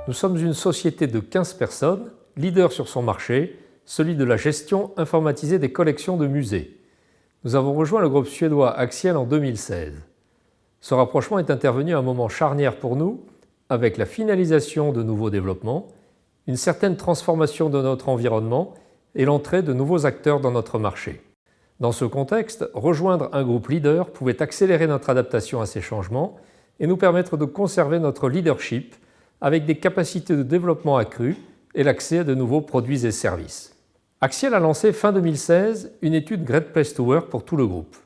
Nous sommes une société de 15 personnes, leader sur son marché, celui de la gestion informatisée des collections de musées. Nous avons rejoint le groupe suédois Axiell en 2016. Ce rapprochement est intervenu à un moment charnière pour nous, avec la finalisation de nouveaux développements, une certaine transformation de notre environnement et l'entrée de nouveaux acteurs dans notre marché. Dans ce contexte, rejoindre un groupe leader pouvait accélérer notre adaptation à ces changements et nous permettre de conserver notre leadership avec des capacités de développement accrues et l'accès à de nouveaux produits et services. Axiell a lancé fin 2016 une étude Great Place to Work pour tout le groupe.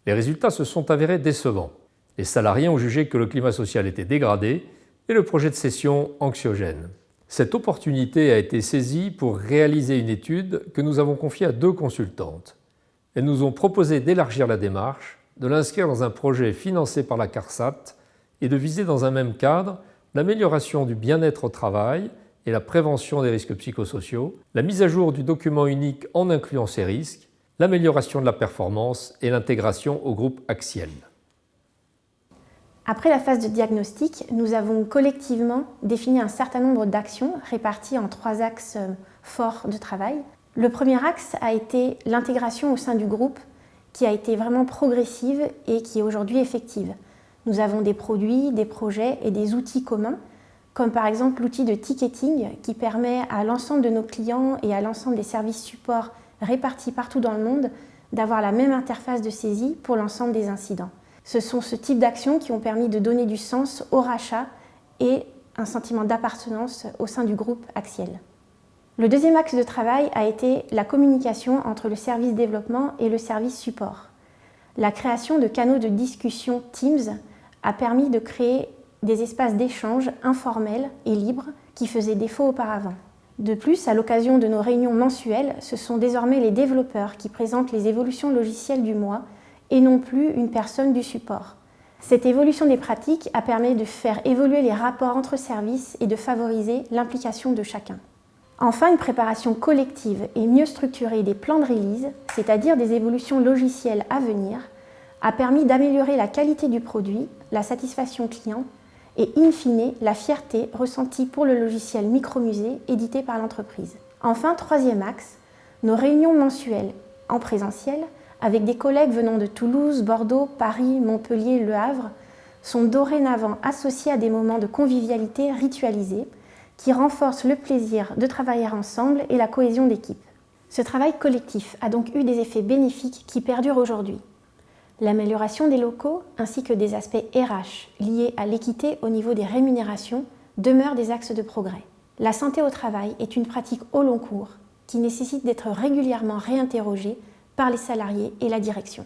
Les résultats se sont avérés décevants. Les salariés ont jugé que le climat social était dégradé et le projet de cession anxiogène. Cette opportunité a été saisie pour réaliser une étude que nous avons confiée à 2 consultantes. Elles nous ont proposé d'élargir la démarche, de l'inscrire dans un projet financé par la CARSAT et de viser dans un même cadre l'amélioration du bien-être au travail et la prévention des risques psychosociaux, la mise à jour du document unique en incluant ces risques, l'amélioration de la performance et l'intégration au groupe Axiell. Après la phase de diagnostic, nous avons collectivement défini un certain nombre d'actions réparties en 3 axes forts de travail. Le premier axe a été l'intégration au sein du groupe qui a été vraiment progressive et qui est aujourd'hui effective. Nous avons des produits, des projets et des outils communs, comme par exemple l'outil de ticketing qui permet à l'ensemble de nos clients et à l'ensemble des services supports répartis partout dans le monde d'avoir la même interface de saisie pour l'ensemble des incidents. Ce sont ce type d'actions qui ont permis de donner du sens au rachat et un sentiment d'appartenance au sein du groupe Axiell. Le deuxième axe de travail a été la communication entre le service développement et le service support. La création de canaux de discussion Teams a permis de créer des espaces d'échange informels et libres qui faisaient défaut auparavant. De plus, à l'occasion de nos réunions mensuelles, ce sont désormais les développeurs qui présentent les évolutions logicielles du mois et non plus une personne du support. Cette évolution des pratiques a permis de faire évoluer les rapports entre services et de favoriser l'implication de chacun. Enfin, une préparation collective et mieux structurée des plans de release, c'est-à-dire des évolutions logicielles à venir, a permis d'améliorer la qualité du produit, la satisfaction client et in fine la fierté ressentie pour le logiciel micromusée édité par l'entreprise. Enfin, troisième axe, nos réunions mensuelles en présentiel avec des collègues venant de Toulouse, Bordeaux, Paris, Montpellier, Le Havre sont dorénavant associés à des moments de convivialité ritualisés qui renforcent le plaisir de travailler ensemble et la cohésion d'équipe. Ce travail collectif a donc eu des effets bénéfiques qui perdurent aujourd'hui. L'amélioration des locaux ainsi que des aspects RH liés à l'équité au niveau des rémunérations demeurent des axes de progrès. La santé au travail est une pratique au long cours qui nécessite d'être régulièrement réinterrogée par les salariés et la direction.